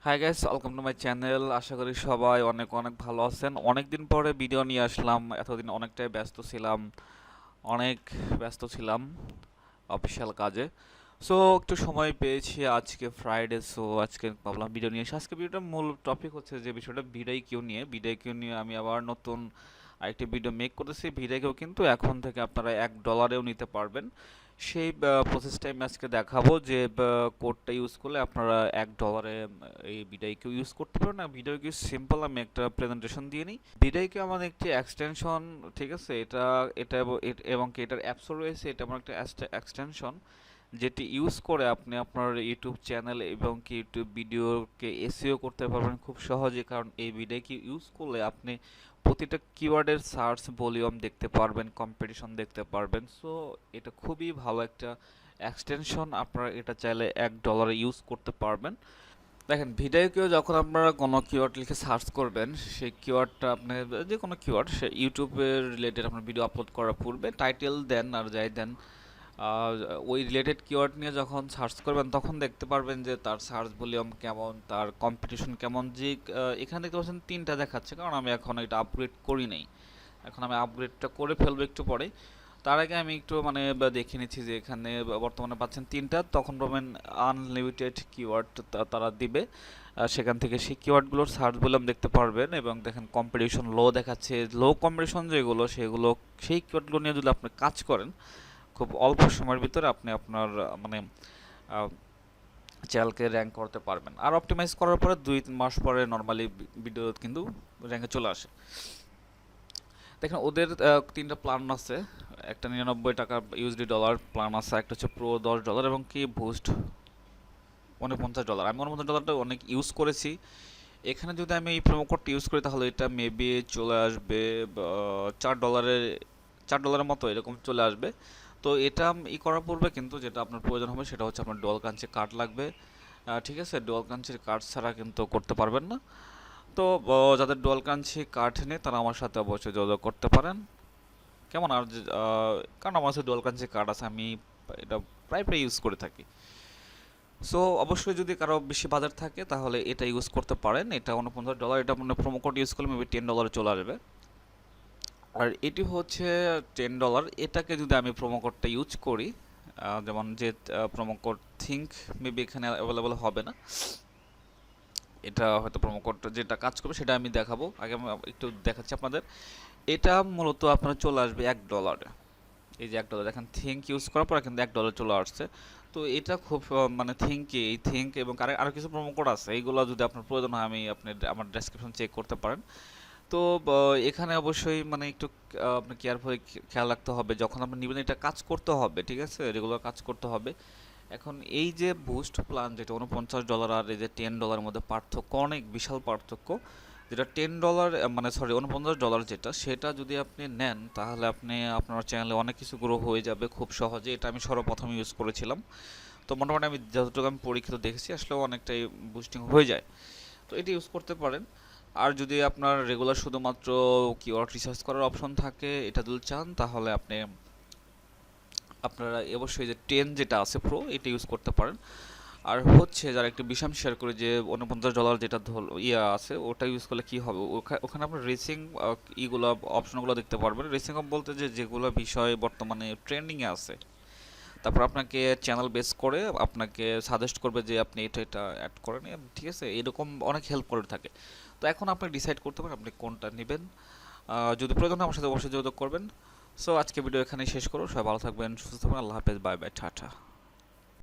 High guys, welcome to my channel. আশা করি সবাই অনেক অনেক ভালো আছেন। অনেক দিন পরে ভিডিও নিয়ে আসলাম। এতদিন অনেকটাই ব্যস্ত ছিলাম অফিসিয়াল কাজে। সো একটু সময় পেয়েছি আজকে ফ্রাইডে, সো আজকে ভাবলাম ভিডিও নিয়ে এসে আজকে ভিডিওটার মূল টপিক হচ্ছে যে বিষয়টা ভিডিও কিউ নিয়ে আমি আবার নতুন আরেকটি ভিডিও মেক করতেছি। ভিডিও কিন্তু এখন থেকে আপনারা $1-এও নিতে পারবেন। সেই প্রসেসটাই আমি আজকে দেখাবো যে কোডটা ইউজ করলে আপনারা $1 এই ভিডিও ইউজ করতে পারেন। না ভিডিও সিম্পল, আমি একটা প্রেজেন্টেশন দিয়ে নিই। ভিডিও আমাদের একটি এক্সটেনশন, ঠিক আছে। এটা এটা এবং কি এটার অ্যাপসও রয়েছে। এটা আমার একটা এক্সটেনশন যেটি ইউজ করে আপনি আপনার ইউটিউব চ্যানেল এবং কি ইউটিউব ভিডিওকে এসইও করতে পারবেন খুব সহজে। কারণ এই ভিডিও ইউজ করলে আপনি প্রতিটা কিওয়ার্ডের সার্চ ভলিউম দেখতে পারবেন, কম্পিটিশন দেখতে পারবেন। সো এটা খুবই ভালো একটা এক্সটেনশন। আপনারা এটা চাইলে $1 ইউজ করতে পারবেন। দেখেন, ভিডিওকেও যখন আপনারা কোনো কিওয়ার্ড লিখে সার্চ করবেন, সেই কিওয়ার্ডটা আপনি যে কোনো কিওয়ার্ড, সে ইউটিউবের রিলেটেড আপনার ভিডিও আপলোড করার পূর্বে টাইটেল দেন আর যাই দেন, আহ, ওই রিলেটেড কিওয়ার্ড নিয়ে যখন সার্চ করবেন তখন দেখতে পারবেন যে তার সার্চ ভলিউম কেমন, তার কম্পিটিশন কেমন। যে এখানে দেখতে পাচ্ছেন 3টা দেখাচ্ছে, কারণ আমি এখন এটা আপগ্রেড করি নাই। এখন আমি আপগ্রেডটা করে ফেলবো একটু পরে। তার আগে আমি একটু দেখে নিচ্ছি যে এখানে বর্তমানে পাচ্ছেন 3টা, তখন পাবেন আনলিমিটেড কিওয়ার্ড তারা দিবে। সেখান থেকে সেই কিওয়ার্ডগুলোর সার্চ ভলিউম দেখতে পারবেন এবং দেখেন কম্পিটিশন লো দেখাচ্ছে। লো কম্পিটিশন যেগুলো সেই কিওয়ার্ডগুলো নিয়ে যদি আপনি কাজ করেন, খুব অল্প সময়ের ভিতরে আপনি আপনার মানে চ্যানেলকে র্যাঙ্ক করতে পারবেন। আর অপটিমাইজ করার পরে 2-3 মাস পরে নর্মালি ভিডিও কিন্তু র্যাঙ্কে চলে আসে। দেখেন ওদের 3টা প্ল্যান আছে। একটা $99 ইউএসডি ডলার প্ল্যান আছে, একটা হচ্ছে প্রো $10 এবং কি বুস্ট $49। আমি $49টা অনেক ইউজ করেছি। এখানে যদি আমি এই প্রোমো কোডটা ইউজ করি তাহলে এটা মেবি চলে আসবে $4, $4 মতো এরকম চলে আসবে। তো এটা করার পূর্বে কিন্তু যেটা আপনার প্রয়োজন হবে সেটা হচ্ছে আপনার ডুয়াল কারেন্সি কার্ড লাগবে। ঠিক আছে, ডুয়াল কারেন্সির কার্ড ছাড়া কিন্তু করতে পারবেন না। তো যাদের ডুয়াল কারেন্সি কার্ড নেই তারা আমার সাথে অবশ্যই যোগাযোগ করতে পারেন। কেমন আর কারণ আমার কাছে ডুয়াল কারেন্সি কার্ড আছে, আমি এটা প্রায় প্রায় ইউজ করে থাকি। সো অবশ্যই যদি কারো বেশি বাজার থাকে তাহলে এটা ইউজ করতে পারেন। এটা $49, এটা মানে প্রোমো কোড ইউজ করলে মেবি $10 চলে আসবে। আর এটি হচ্ছে $10। এটাকে যদি আমি প্রোমো কোডটা ইউজ করি, যেমন যে প্রোমো কোড থিঙ্ক মেবি এখানে অ্যাভেলেবল হবে না। এটা হয়তো প্রোমো কোডটা যেটা কাজ করবে সেটা আমি দেখাবো। আগে আমি একটু দেখাচ্ছি আপনাদের। এটা মূলত আপনার চলে আসবে $1। এই যে $1 দেখেন, থিঙ্ক ইউজ করার পর কিন্তু $1 চলে আসছে। তো এটা খুব মানে এই থিঙ্ক এবং আরও কিছু প্রোমো কোড আছে, এইগুলো যদি আপনার প্রয়োজন হয় আপনি আমার ডেসক্রিপশন চেক করতে পারেন। তো এখানে অবশ্যই মানে একটু আপনি কেয়ারফুলি খেয়াল রাখতে হবে যখন আপনি নেবেন, এটা কাজ করতে হবে, ঠিক আছে, রেগুলার কাজ করতে হবে। এখন এই যে বুস্ট প্ল্যান যেটা $49 আর এই যে $10 মধ্যে পার্থক্য অনেক বিশাল পার্থক্য। যেটা $10 মানে সরি $49 যেটা, সেটা যদি আপনি নেন তাহলে আপনি আপনার চ্যানেলে অনেক কিছু গ্রো হয়ে যাবে খুব সহজে। এটা আমি সর্বপ্রথম ইউজ করেছিলাম। তো মোটামুটি আমি যতটুকু আমি পরীক্ষিত দেখেছি আসলে অনেকটাই বুস্টিং হয়ে যায়। তো এটি ইউজ করতে পারেন। আর যদি আপনার রেগুলার শুধুমাত্র কিওয়ার্ড রিসার্চ করার অপশন থাকে, এটা যদি চান তাহলে আপনারা অবশ্যই যে 10 যেটা আছে প্রো এটা ইউজ করতে পারেন। আর হচ্ছে যারা একটু বিষয় শেয়ার করে যে $49 যেটা আছে ওটা ইউজ করলে কি হবে, ওখানে আপনার রেসিং অপশনগুলো দেখতে পারবেন। রেসিং বলতে যে যেগুলো বিষয় বর্তমানে ট্রেন্ডিংয়ে আছে, তারপর আপনাকে চ্যানেল বেস করে আপনাকে সাজেস্ট করবে যে আপনি এটা অ্যাড করেন, ঠিক আছে, এরকম অনেক হেল্প করে থাকে। তো এখন আপনি ডিসাইড করতে পারেন আপনি কোনটা নেবেন। যদি প্রয়োজন হয় আমার সাথে অবশ্যই যোগাযোগ করবেন। সো আজকে ভিডিও এখানেই শেষ করো। সবাই ভালো থাকবেন, সুস্থ থাকবেন। আল্লাহ হাফেজ, বাই বাই, টাটা।